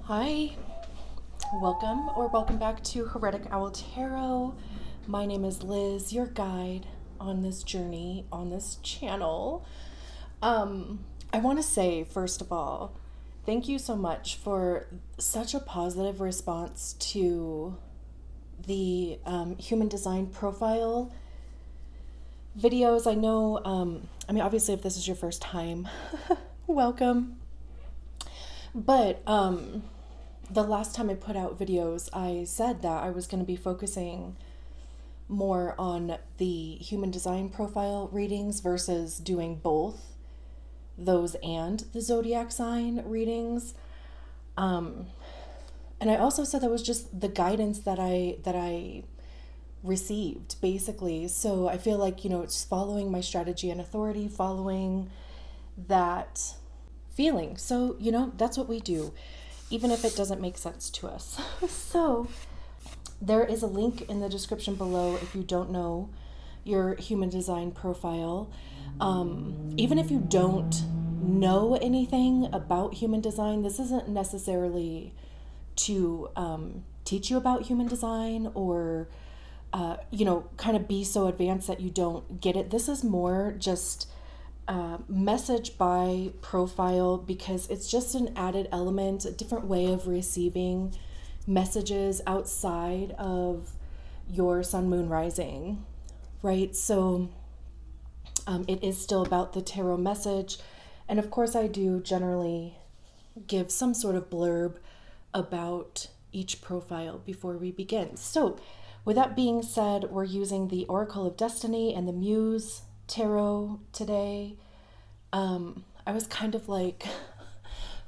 Hi, welcome back to Heretic Owl Tarot. My name is Liz, your guide on this journey on this channel. I want to say, first of all, thank you so much for such a positive response to the human design profile videos. I know, obviously, if this is your first time, welcome. But the last time I put out videos, I said that I was going to be focusing more on the human design profile readings versus doing both those and the zodiac sign readings. And I also said that was just the guidance that I received, basically. So I feel like, it's following my strategy and authority, following that feeling. So, that's what we do, even if it doesn't make sense to us. So there is a link in the description below if you don't know your human design profile. Even if you don't know anything about human design, this isn't necessarily to teach you about human design or, kind of be so advanced that you don't get it. This is more just message by profile because it's just an added element, a different way of receiving messages outside of your sun, moon, rising, right? So it is still about the tarot message. And of course, I do generally give some sort of blurb about each profile before we begin. So with that being said, we're using the Oracle of Destiny and the Muse Tarot today. I was kind of like,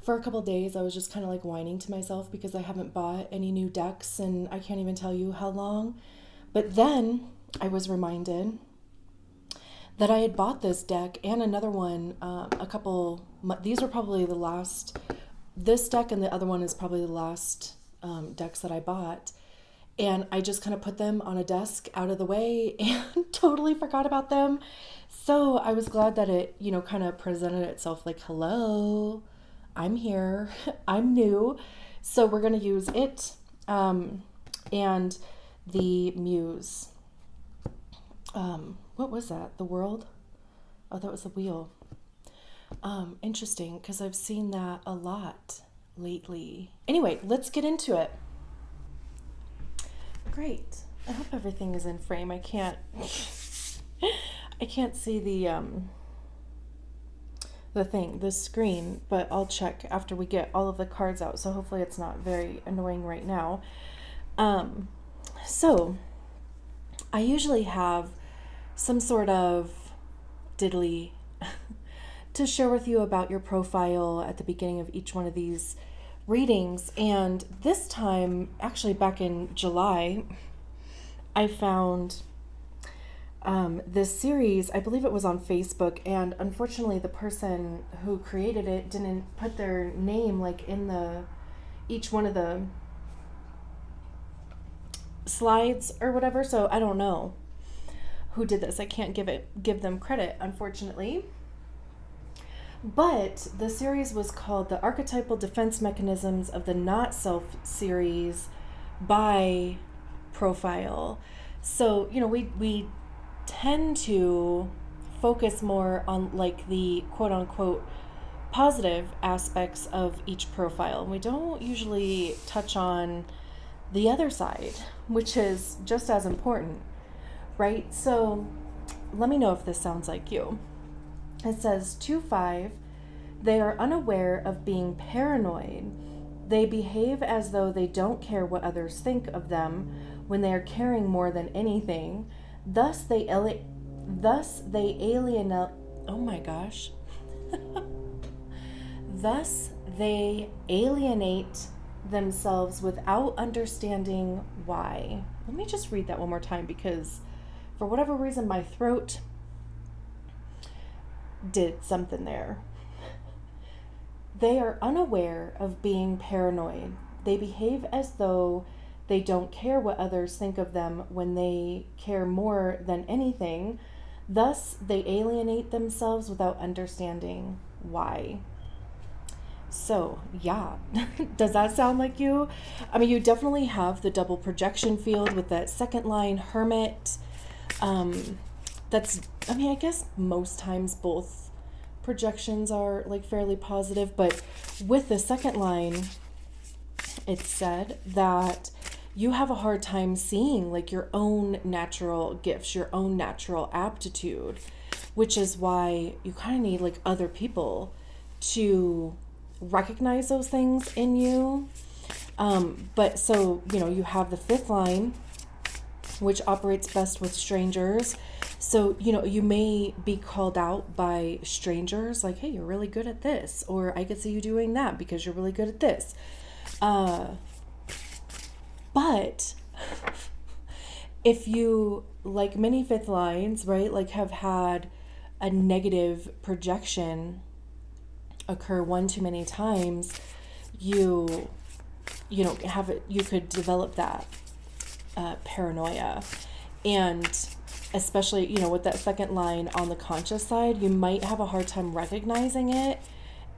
for a couple days, I was just kind of like whining to myself because I haven't bought any new decks and I can't even tell you how long. But then I was reminded that I had bought this deck and another one these were probably the last, this deck and the other one is probably the last decks that I bought. And I just kind of put them on a desk out of the way and totally forgot about them. So I was glad that it, kind of presented itself like, hello, I'm here, I'm new. So we're going to use it and the Muse. What was that? The World? Oh, that was the Wheel. Interesting, because I've seen that a lot lately. Anyway, let's get into it. Great. I hope everything is in frame. I can't see the screen, but I'll check after we get all of the cards out. So hopefully it's not very annoying right now. So I usually have some sort of diddly to share with you about your profile at the beginning of each one of these readings. And this time, actually back in July, I found this series. I believe it was on Facebook, and unfortunately the person who created it didn't put their name like in each one of the slides or whatever, so I don't know who did this. I can't give them credit, unfortunately. But the series was called The Archetypal Defense Mechanisms of the Not Self series by Profile. So, we tend to focus more on like the quote unquote positive aspects of each profile. We don't usually touch on the other side, which is just as important, right? So let me know if this sounds like you. It says 2-5, they are unaware of being paranoid. They behave as though they don't care what others think of them when they are caring more than anything. Thus they alienate, oh my gosh. Thus they alienate themselves without understanding why. Let me just read that one more time because for whatever reason my throat did something there. They are unaware of being paranoid. They behave as though they don't care what others think of them when they care more than anything. Thus, they alienate themselves without understanding why. So yeah, does that sound like you? I mean, you definitely have the double projection field with that second line, Hermit. That's, I mean, I guess most times both projections are like fairly positive, but with the second line, it said that you have a hard time seeing like your own natural gifts, your own natural aptitude, which is why you kind of need like other people to recognize those things in you. But so, you know, you have the fifth line, which operates best with strangers. So, you know, you may be called out by strangers like, hey, you're really good at this, or I could see you doing that because you're really good at this. But if you, like many fifth lines, right, like have had a negative projection occur one too many times, you know, have it, you could develop that paranoia. And especially, you know, with that second line on the conscious side, you might have a hard time recognizing it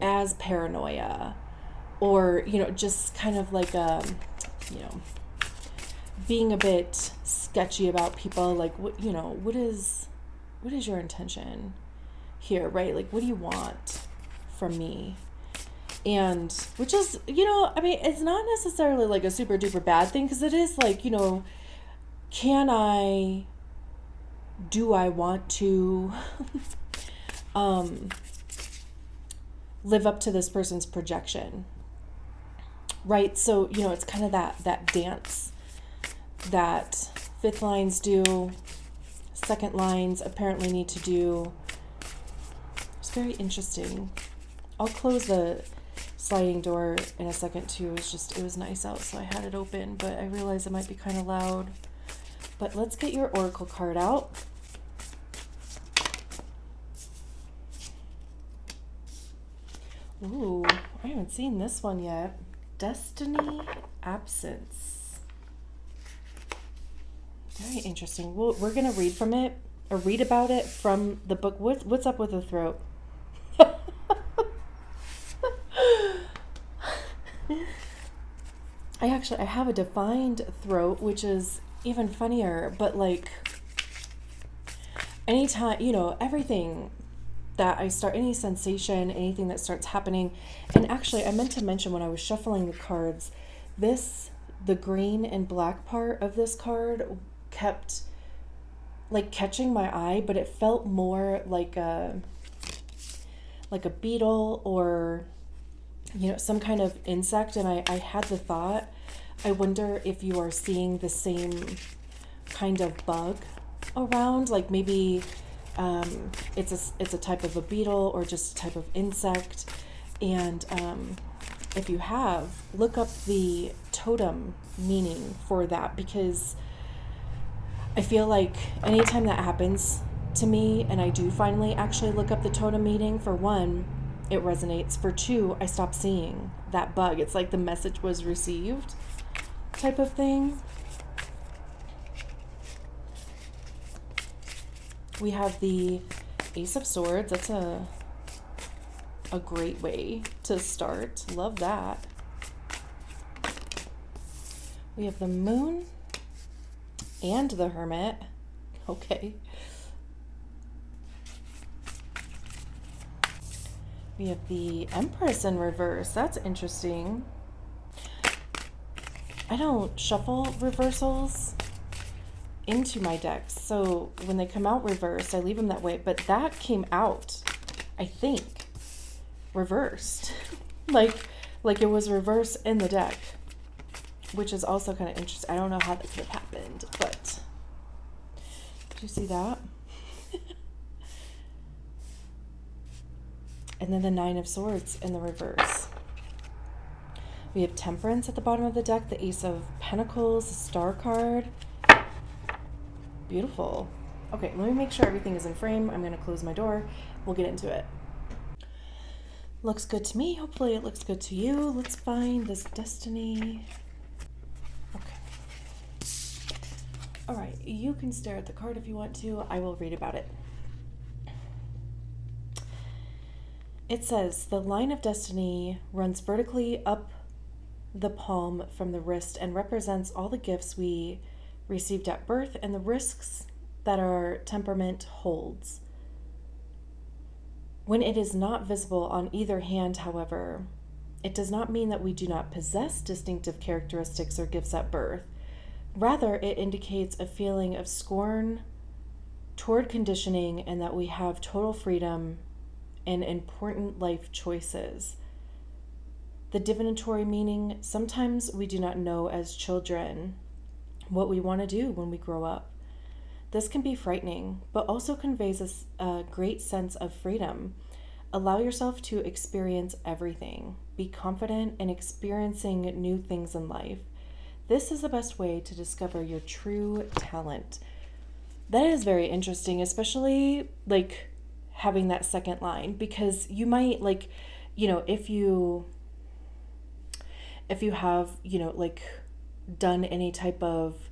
as paranoia, or, you know, just kind of like you know, being a bit sketchy about people, like, what, you know, what is your intention here, right? Like, what do you want from me? And which is, you know, I mean, it's not necessarily like a super duper bad thing, because it is like, you know, do I want to live up to this person's projection, right? So, you know, it's kind of that dance that fifth lines do, second lines apparently need to do. It's very interesting. I'll close the sliding door in a second too. It was nice out, so I had it open, but I realized it might be kind of loud. But let's get your oracle card out. Ooh, I haven't seen this one yet. Destiny, Absence. Very interesting. We're going to read from it, or read about it from the book. What's up with the throat? I have a defined throat, which is even funnier, but like anytime, you know, everything that I start, any sensation, anything that starts happening. And actually, I meant to mention when I was shuffling the cards, the green and black part of this card kept like catching my eye, but it felt more like a beetle, or, you know, some kind of insect. And I had the thought, I wonder if you are seeing the same kind of bug around, like maybe it's a type of a beetle or just a type of insect. And if you have, look up the totem meaning for that, because I feel like anytime that happens to me and I do finally actually look up the totem meaning, for one, it resonates. For two, I stop seeing that bug. It's like the message was received type of thing. We have the Ace of Swords. That's a great way to start. Love that. We have the Moon and the Hermit. Okay. We have the Empress in reverse. That's interesting. I don't shuffle reversals into my decks, so when they come out reversed, I leave them that way. But that came out, I think, reversed. like it was reversed in the deck, which is also kind of interesting. I don't know how that could have happened, but did you see that? And then the Nine of Swords in the reverse. We have Temperance at the bottom of the deck, the Ace of Pentacles, the Star card. Beautiful. Okay, let me make sure everything is in frame. I'm going to close my door. We'll get into it. Looks good to me. Hopefully it looks good to you. Let's find this Destiny. Okay. All right, you can stare at the card if you want to. I will read about it. It says, the line of destiny runs vertically up the palm from the wrist and represents all the gifts we received at birth and the risks that our temperament holds. When it is not visible on either hand, however, it does not mean that we do not possess distinctive characteristics or gifts at birth. Rather, it indicates a feeling of scorn toward conditioning and that we have total freedom and important life choices. The divinatory meaning, sometimes we do not know as children what we want to do when we grow up. This can be frightening, but also conveys a great sense of freedom. Allow yourself to experience everything. Be confident in experiencing new things in life. This is the best way to discover your true talent. That is very interesting, especially like having that second line, because you might like, if you have, like done any type of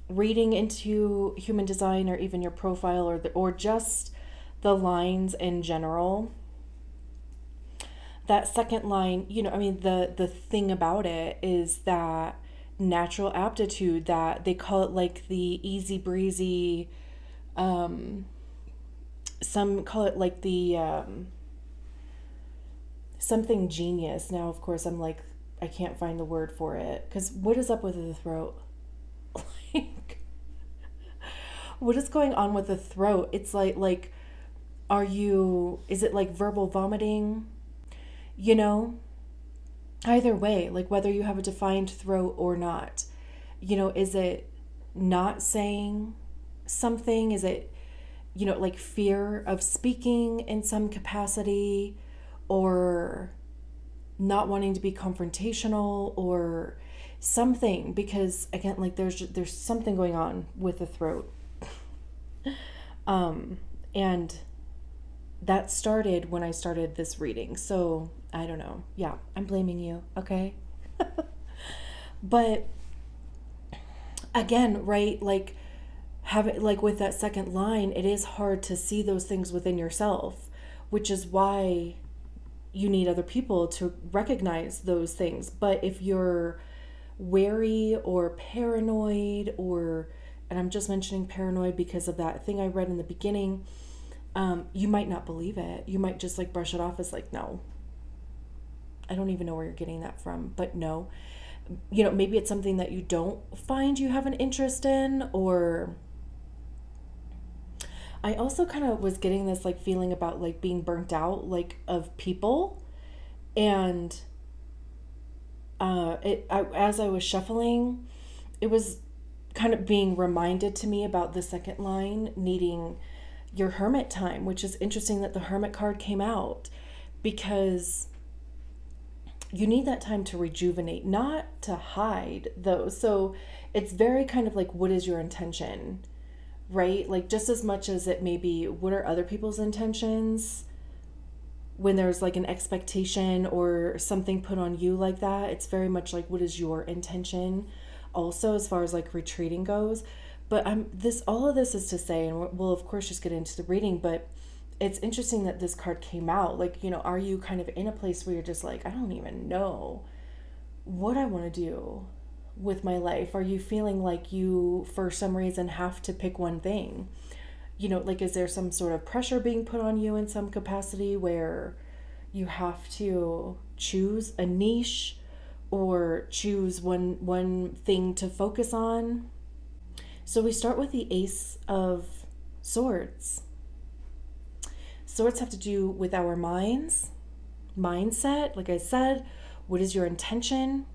reading into human design or even your profile or just the lines in general, that second line, the thing about it is that natural aptitude, that they call it like the easy breezy, some call it like the something genius. Now, of course, I'm like, I can't find the word for it, because what is up with the throat? Like, what is going on with the throat? It's like, is it like verbal vomiting? Either way, like whether you have a defined throat or not, is it not saying something? Is it, like fear of speaking in some capacity, or not wanting to be confrontational or something? Because again, like there's something going on with the throat. And that started when I started this reading. So I don't know. Yeah, I'm blaming you. Okay. But again, right? Like with that second line, it is hard to see those things within yourself, which is why you need other people to recognize those things. But if you're wary or paranoid, and I'm just mentioning paranoid because of that thing I read in the beginning, you might not believe it. You might just like brush it off as like, no, I don't even know where you're getting that from, but no. Maybe it's something that you don't find you have an interest in, or I also kind of was getting this like feeling about like being burnt out, like of people. And as I was shuffling, it was kind of being reminded to me about the second line needing your hermit time, which is interesting that the hermit card came out, because you need that time to rejuvenate, not to hide those. So it's very kind of like, what is your intention, right? Like just as much as it may be, what are other people's intentions? When there's like an expectation or something put on you like that, it's very much like, what is your intention also as far as like retreating goes. But all of this is to say, and we'll of course just get into the reading, but it's interesting that this card came out. Like, are you kind of in a place where you're just like, I don't even know what I want to do with my life? Are you feeling like you, for some reason, have to pick one thing? Like, is there some sort of pressure being put on you in some capacity where you have to choose a niche or choose one thing to focus on? So we start with the Ace of Swords. Swords have to do with our minds, mindset. Like I said, what is your intention?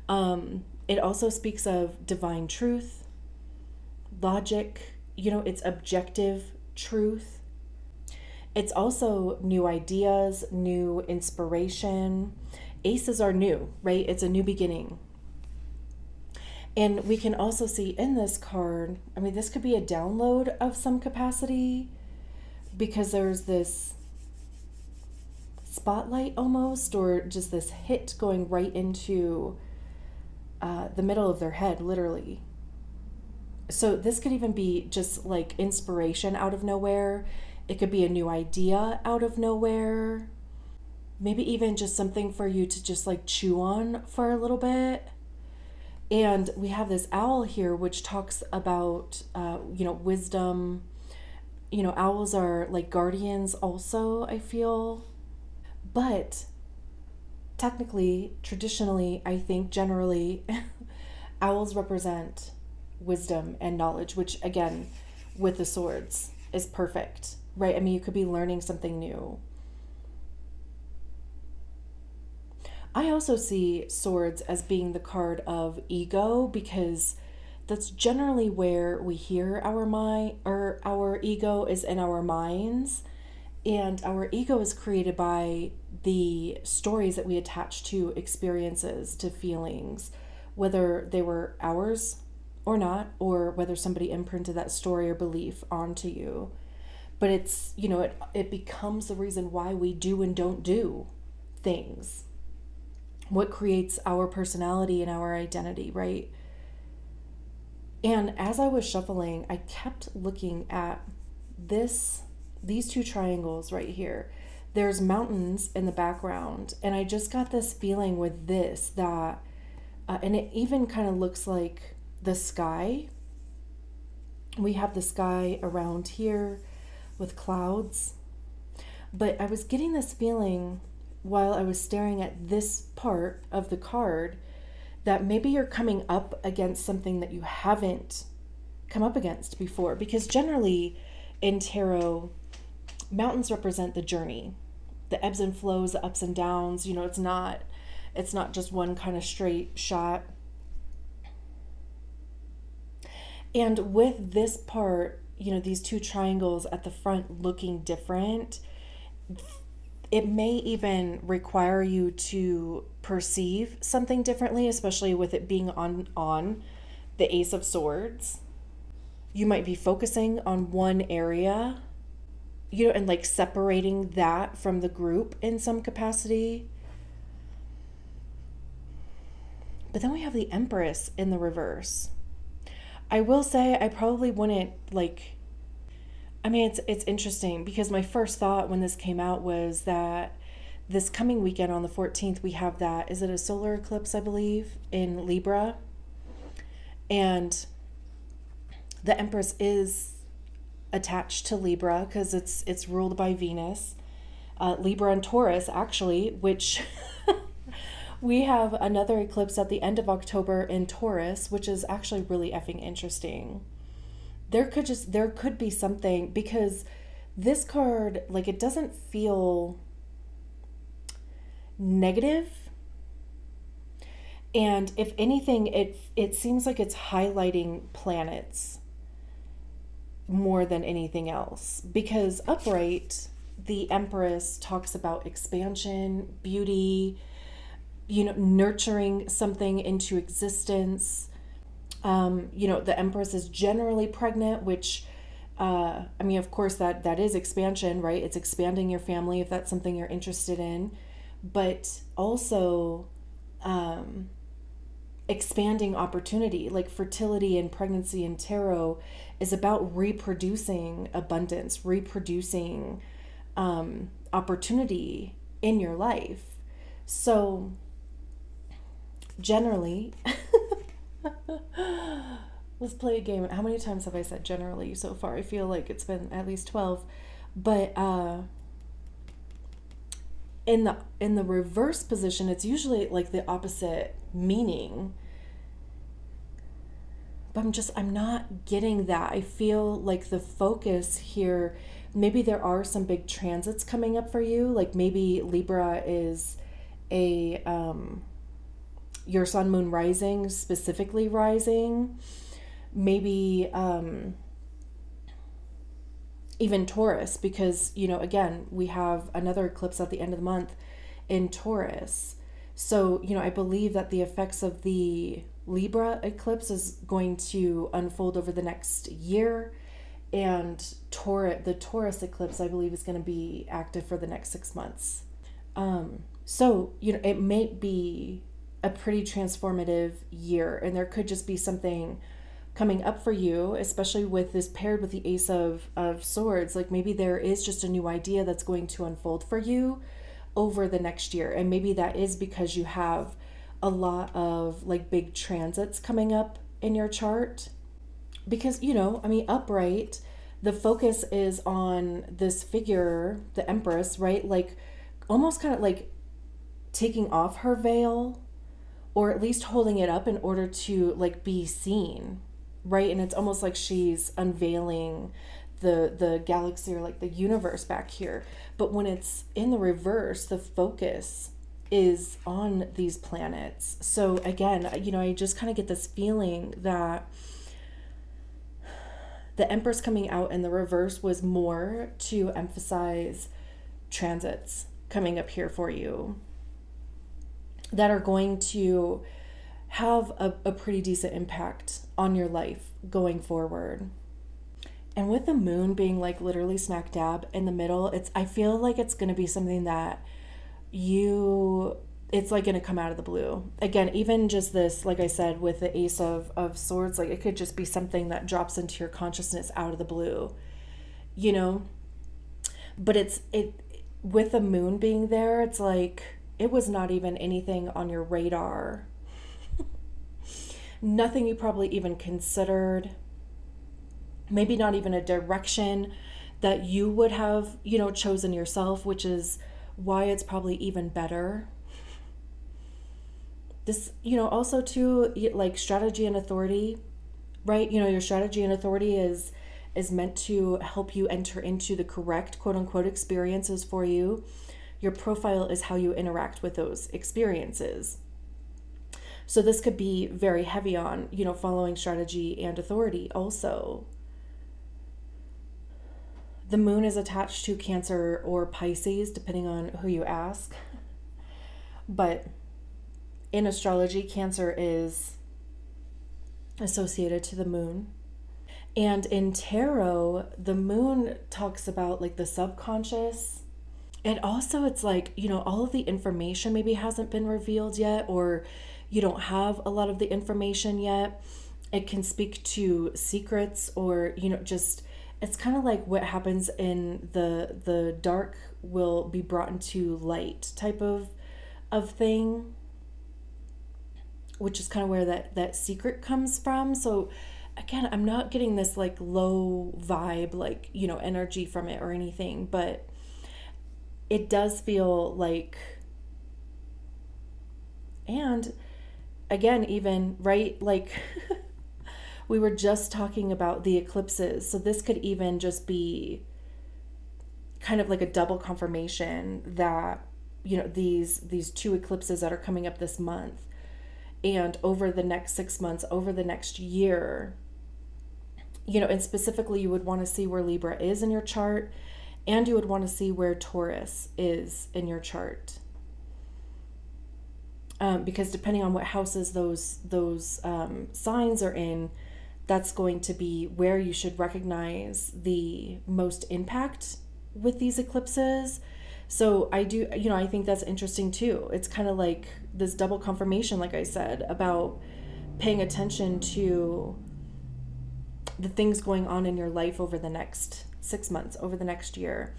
It also speaks of divine truth, logic, it's objective truth. It's also new ideas, new inspiration. Aces are new, right? It's a new beginning. And we can also see in this card, this could be a download of some capacity, because there's this spotlight almost, or just this hit going right into the middle of their head, literally. So this could even be just like inspiration out of nowhere. It could be a new idea out of nowhere. Maybe even just something for you to just like chew on for a little bit. And we have this owl here, which talks about, wisdom. Owls are like guardians also, I feel. But technically, traditionally, I think generally, owls represent wisdom and knowledge, which again, with the swords, is perfect, right? I mean, you could be learning something new. I also see swords as being the card of ego, because that's generally where we hear our mind, or our ego is in our minds. And our ego is created by the stories that we attach to experiences, to feelings, whether they were ours or not, or whether somebody imprinted that story or belief onto you. But it's, it becomes the reason why we do and don't do things. What creates our personality and our identity, right? And as I was shuffling, I kept looking at these two triangles right here. There's mountains in the background, and I just got this feeling with this that, and it even kind of looks like the sky. We have the sky around here with clouds, but I was getting this feeling while I was staring at this part of the card that maybe you're coming up against something that you haven't come up against before, because generally in tarot, mountains represent the journey, the ebbs and flows, the ups and downs. It's not just one kind of straight shot. And with this part, these two triangles at the front looking different, it may even require you to perceive something differently, especially with it being on the Ace of Swords. You might be focusing on one area, and like separating that from the group in some capacity. But then we have the Empress in the reverse. I will say I probably wouldn't it's interesting, because my first thought when this came out was that this coming weekend on the 14th, we have that, is it a solar eclipse, I believe, in Libra? And the Empress is attached to Libra because it's ruled by Venus. Libra and Taurus, actually, which we have another eclipse at the end of October in Taurus, which is actually really effing interesting. There could be something, because this card, it doesn't feel negative. And if anything, it seems like it's highlighting planets more than anything else, because upright, the Empress talks about expansion, beauty, nurturing something into existence. The Empress is generally pregnant, which, of course that is expansion, right? It's expanding your family if that's something you're interested in, but also, expanding opportunity. Like fertility and pregnancy in tarot is about reproducing abundance, reproducing opportunity in your life. So generally, let's play a game. How many times have I said generally so far? I feel like it's been at least 12. But in the reverse position, it's usually like the opposite meaning. But I'm not getting that. I feel like the focus here, maybe there are some big transits coming up for you. Like maybe Libra is your sun, moon, rising, specifically rising. Maybe even Taurus, because, again, we have another eclipse at the end of the month in Taurus. So, I believe that the effects of the Libra eclipse is going to unfold over the next year. And the Taurus eclipse, I believe, is going to be active for the next 6 months. So, it may be a pretty transformative year, and there could just be something coming up for you, especially with this paired with the Ace of Swords. Like maybe there is just a new idea that's going to unfold for you over the next year. And maybe that is because you have a lot of like big transits coming up in your chart. Because, I mean, upright, the focus is on this figure, the Empress, right? Like almost kind of like taking off her veil, or at least holding it up in order to like be seen, right? And it's almost like she's unveiling the galaxy, or like the universe back here. But when it's in the reverse, the focus is on these planets. So again, I just kind of get this feeling that the Empress coming out in the reverse was more to emphasize transits coming up here for you that are going to have a pretty decent impact on your life going forward. And with the moon being like literally smack dab in the middle, I feel like it's going to be something that it's like going to come out of the blue. Again, even just this, like I said, with the Ace of Swords, like it could just be something that drops into your consciousness out of the blue, but with the moon being there, it's like it was not even anything on your radar. Nothing you probably even considered. Maybe not even a direction that you would have, chosen yourself, which is why it's probably even better. This, also too, like strategy and authority, right? Your strategy and authority is meant to help you enter into the correct quote unquote experiences for you. Your profile is how you interact with those experiences. So this could be very heavy on, following strategy and authority also. The moon is attached to Cancer or Pisces, depending on who you ask. But in astrology, Cancer is associated to the moon. And in tarot, the moon talks about like the subconscious. And also it's like, all of the information maybe hasn't been revealed yet, or you don't have a lot of the information yet. It can speak to secrets, or, just, it's kind of like what happens in the dark will be brought into light type of thing, which is kind of where that secret comes from. So again, I'm not getting this like low vibe, like, energy from it or anything, but it does feel like, and again, even, right, like we were just talking about the eclipses. So this could even just be kind of like a double confirmation that, these two eclipses that are coming up this month and over the next 6 months, over the next year, and specifically you would want to see where Libra is in your chart, and you would want to see where Taurus is in your chart. Because depending on what houses those signs are in, that's going to be where you should recognize the most impact with these eclipses. So I do, I think that's interesting too. It's kind of like this double confirmation, like I said, about paying attention to the things going on in your life over the next 6 months, over the next year.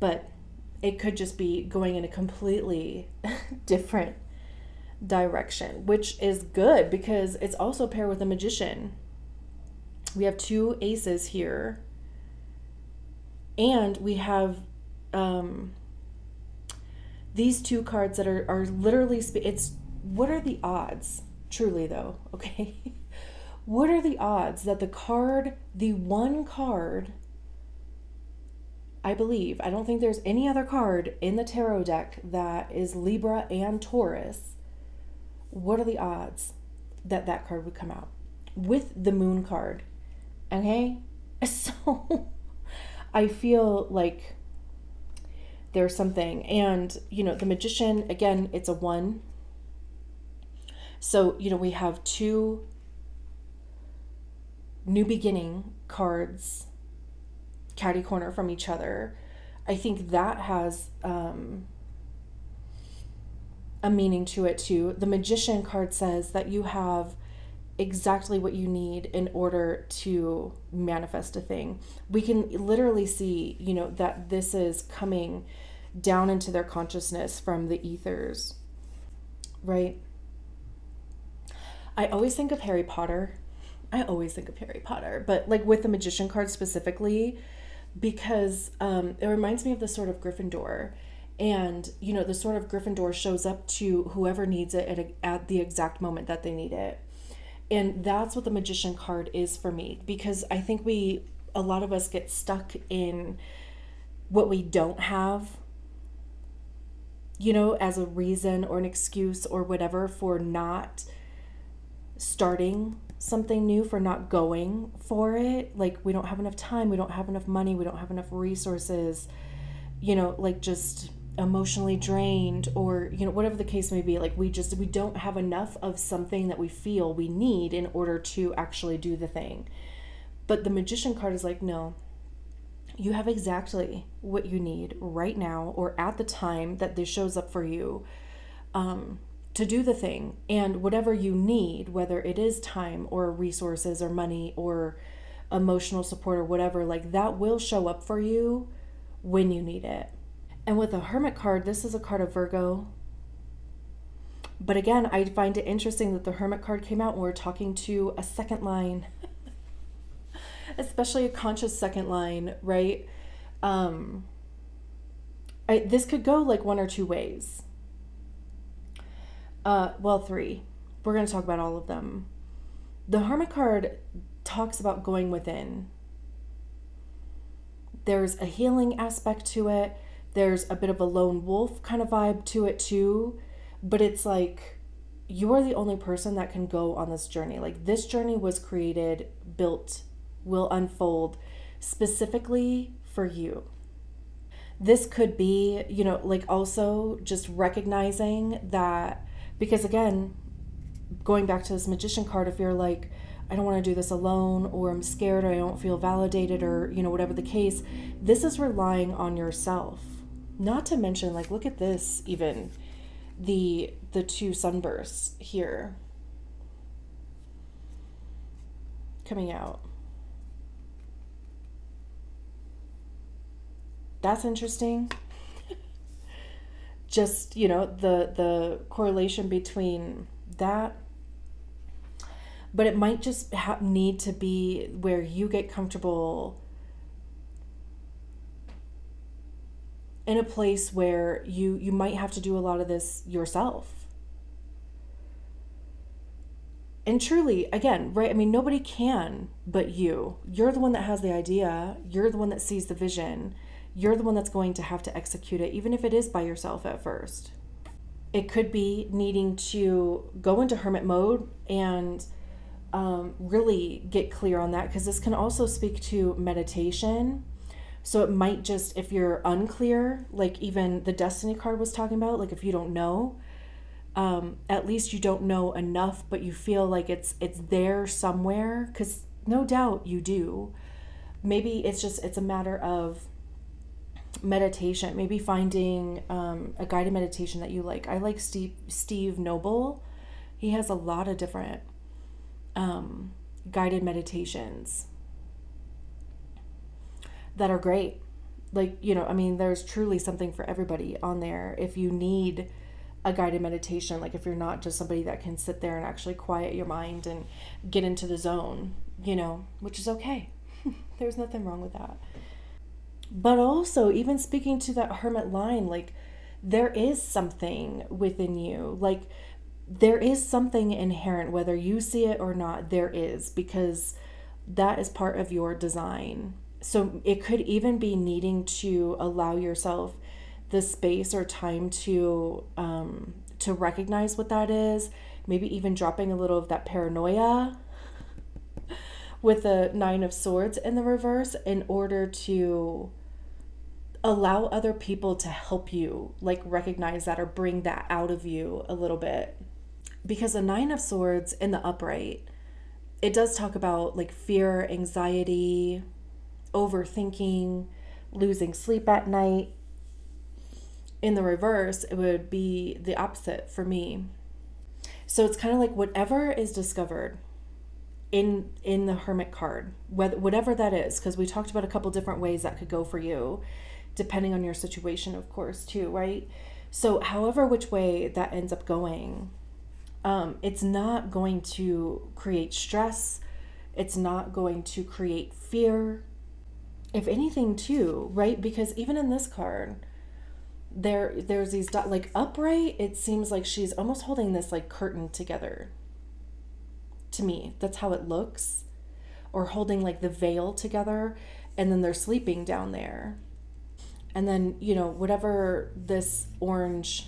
But it could just be going in a completely different direction, which is good because it's also paired with a Magician. We have two aces here, and we have these two cards that are literally it's what are the odds, truly though, okay? What are the odds that the one card, I believe, I don't think there's any other card in the tarot deck that is Libra and Taurus. What are the odds that card would come out with the moon card? Okay? So I feel like there's something. And, the Magician, again, it's a 1. So, we have 2 new beginning cards catty corner from each other. I think that has a meaning to it too. The Magician card says that you have exactly what you need in order to manifest a thing. We can literally see, that this is coming down into their consciousness from the ethers, right? I always think of Harry Potter. But like with the Magician card specifically, because it reminds me of the Sword of Gryffindor. And, the Sword of Gryffindor shows up to whoever needs it at the exact moment that they need it. And that's what the Magician card is for me, because I think a lot of us get stuck in what we don't have, as a reason or an excuse or whatever for not starting something new, for not going for it. Like, we don't have enough time, we don't have enough money, we don't have enough resources, like just emotionally drained, or whatever the case may be. Like, we don't have enough of something that we feel we need in order to actually do the thing. But the Magician card is like, no, you have exactly what you need right now, or at the time that this shows up for you, to do the thing. And whatever you need, whether it is time or resources or money or emotional support or whatever, like that will show up for you when you need it. And with the Hermit card, this is a card of Virgo. But again, I find it interesting that the Hermit card came out when we're talking to a second line, especially a conscious second line, right? This could go like one or two ways. Well, three. We're going to talk about all of them. The Hermit card talks about going within. There's a healing aspect to it. There's a bit of a lone wolf kind of vibe to it too. But it's like, you're the only person that can go on this journey. Like, this journey was created, built, will unfold specifically for you. This could be, like also just recognizing that, because again, going back to this Magician card, if you're like, I don't want to do this alone, or I'm scared, or I don't feel validated, or, whatever the case, this is relying on yourself. Not to mention, like, look at this, even the two sunbursts here coming out. That's interesting. Just, the correlation between that. But it might just need to be where you get comfortable in a place where you might have to do a lot of this yourself. And truly, again, right? I mean, nobody can but you. You're the one that has the idea. You're the one that sees the vision. You're the one that's going to have to execute it, even if it is by yourself at first. It could be needing to go into hermit mode and really get clear on that, because this can also speak to meditation. So it might just, if you're unclear, like even the Destiny card was talking about, like if you don't know, at least you don't know enough, but you feel like it's there somewhere, because no doubt you do. Maybe it's a matter of meditation, maybe finding a guided meditation that you like. I like Steve Noble. He has a lot of different guided meditations that are great. Like, I mean, there's truly something for everybody on there. If you need a guided meditation, like if you're not just somebody that can sit there and actually quiet your mind and get into the zone, which is okay. There's nothing wrong with that. But also, even speaking to that hermit line, like there is something within you, like there is something inherent, whether you see it or not, there is, because that is part of your design. So it could even be needing to allow yourself the space or time to recognize what that is. Maybe even dropping a little of that paranoia with the Nine of Swords in the reverse, in order to allow other people to help you, like recognize that or bring that out of you a little bit. Because the Nine of Swords in the upright, it does talk about like fear, anxiety, overthinking, losing sleep at night. In the reverse, it would be the opposite for me. So it's kind of like whatever is discovered, in the Hermit card, whatever that is, because we talked about a couple different ways that could go for you, depending on your situation, of course, too, right? So however which way that ends up going, it's not going to create stress. It's not going to create fear. If anything, too, right? Because even in this card, there's these like upright. It seems like she's almost holding this like curtain together. To me, that's how it looks, or holding like the veil together, and then they're sleeping down there. And then, whatever this orange,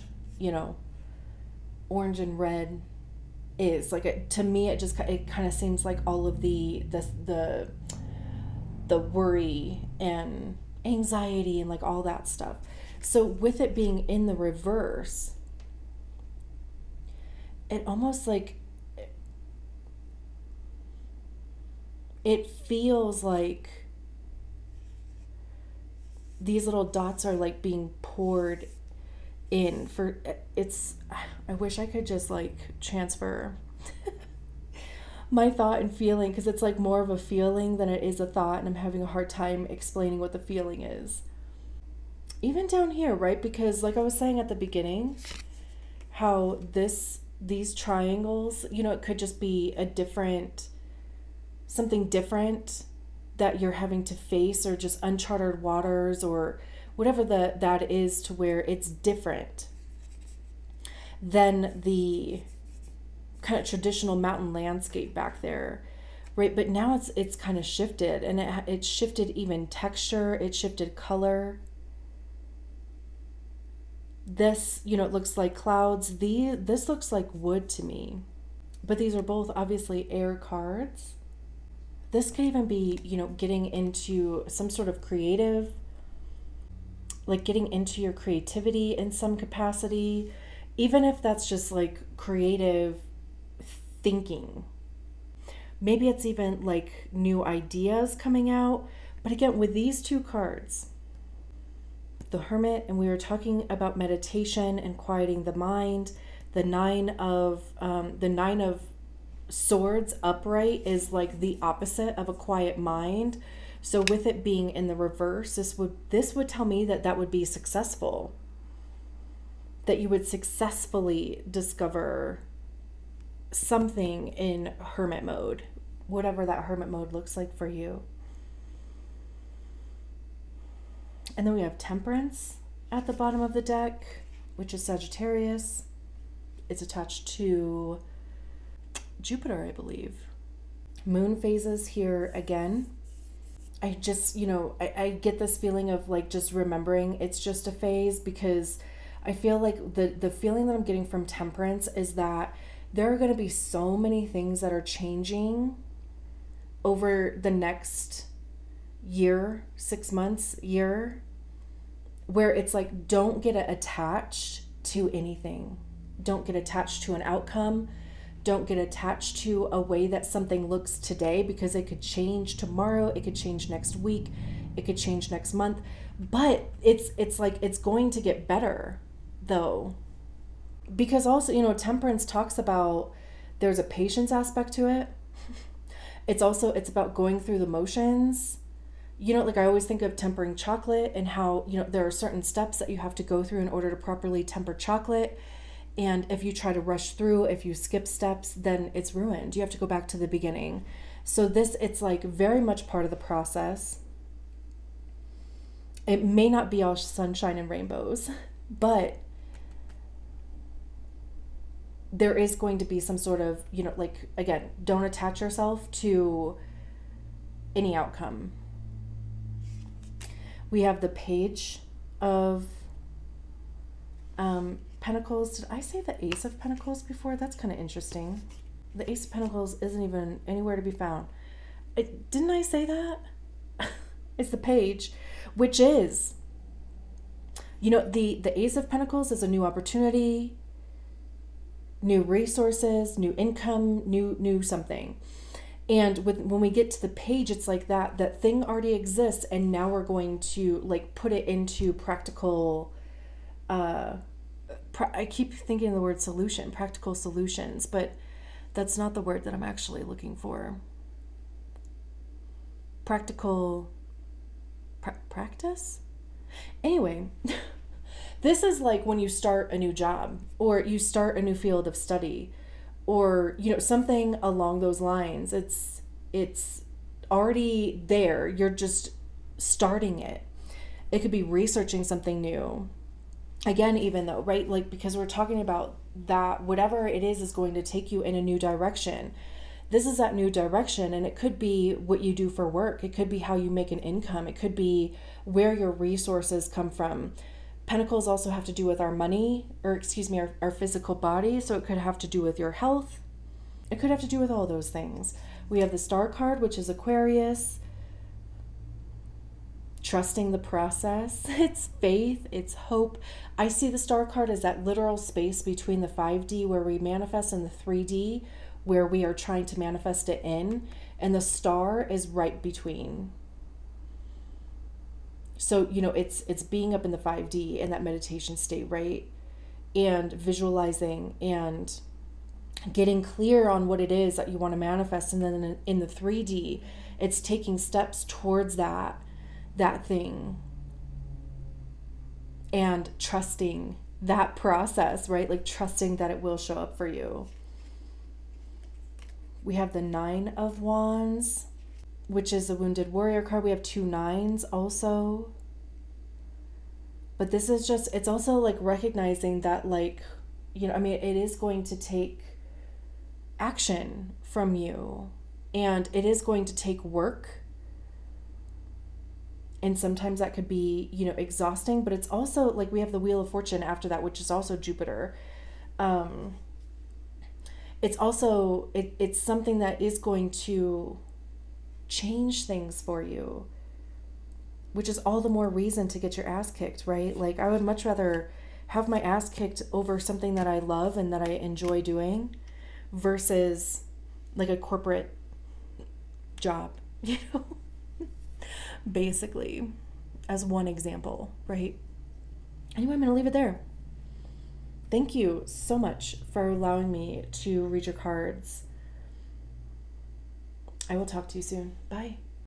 orange and red is like, to me it kind of seems like all of the worry and anxiety and like all that stuff. So with it being in the reverse, it almost like it feels like these little dots are like being poured in for it's. I wish I could just like transfer my thought and feeling, because it's like more of a feeling than it is a thought, and I'm having a hard time explaining what the feeling is. Even down here, right? Because like I was saying at the beginning, how these triangles, it could just be something different that you're having to face, or just uncharted waters, or whatever that is, to where it's different than the kind of traditional mountain landscape back there, right? But now it's kind of shifted, and it's shifted even texture, it shifted color. This, it looks like clouds. This looks like wood to me, but these are both obviously air cards. This could even be, getting into some sort of creative, like getting into your creativity in some capacity, even if that's just like creative thinking. Maybe it's even like new ideas coming out. But again, with these two cards, the Hermit, and we were talking about meditation and quieting the mind. The nine of Swords upright is like the opposite of a quiet mind. So with it being in the reverse, this would tell me that would be successful. That you would successfully discover something in Hermit mode, whatever that Hermit mode looks like for you. And then we have Temperance at the bottom of the deck, which is Sagittarius. It's attached to Jupiter, I believe. Moon phases here again. I just, I get this feeling of like just remembering it's just a phase, because I feel like the feeling that I'm getting from Temperance is that there are going to be so many things that are changing over the next year, 6 months, year, where it's like, don't get attached to anything. Don't get attached to an outcome. Don't get attached to a way that something looks today, because it could change tomorrow. It could change next week. It could change next month. But it's like, it's going to get better though. Because also, Temperance talks about, there's a patience aspect to it. It's about going through the motions. Like I always think of tempering chocolate, and how, there are certain steps that you have to go through in order to properly temper chocolate. And if you try to rush through, if you skip steps, then it's ruined. You have to go back to the beginning. So it's like very much part of the process. It may not be all sunshine and rainbows, but there is going to be some sort of, like, again, don't attach yourself to any outcome. We have the Page of Pentacles. Did I say the Ace of Pentacles before? That's kind of interesting. The Ace of Pentacles isn't even anywhere to be found. Didn't I say that? It's the Page, which is, the Ace of Pentacles is a new opportunity, new resources, new income, new something. And when we get to the Page, it's like that thing already exists, and now we're going to like put it into practical. I keep thinking of the word solution, practical solutions, but that's not the word that I'm actually looking for. practical practice. Anyway, this is like when you start a new job or you start a new field of study or, something along those lines. It's already there. You're just starting it. It could be researching something new. Again, even though, right? Like, because we're talking about that, whatever it is going to take you in a new direction. This is that new direction, and it could be what you do for work. It could be how you make an income. It could be where your resources come from. Pentacles also have to do with our money, or excuse me, our physical body. So it could have to do with your health. It could have to do with all those things. We have the Star card, which is Aquarius. Trusting the process. It's faith, it's hope. I see the Star card as that literal space between the 5D where we manifest and the 3D where we are trying to manifest it in. And the star is right between. So, it's being up in the 5D in that meditation state, right? And visualizing and getting clear on what it is that you want to manifest. And then in the 3D, it's taking steps towards that thing and trusting that process, right? Like trusting that it will show up for you. We have the 9 of Wands, which is a wounded warrior card. We have 2 9s also. But this is just, it's also like recognizing that, like, it is going to take action from you, and it is going to take work. And sometimes that could be, exhausting, but it's also like we have the Wheel of Fortune after that, which is also Jupiter. It's also, it's something that is going to change things for you, which is all the more reason to get your ass kicked, right? Like, I would much rather have my ass kicked over something that I love and that I enjoy doing versus like a corporate job, basically, as one example, right? Anyway, I'm going to leave it there. Thank you so much for allowing me to read your cards. I will talk to you soon. Bye.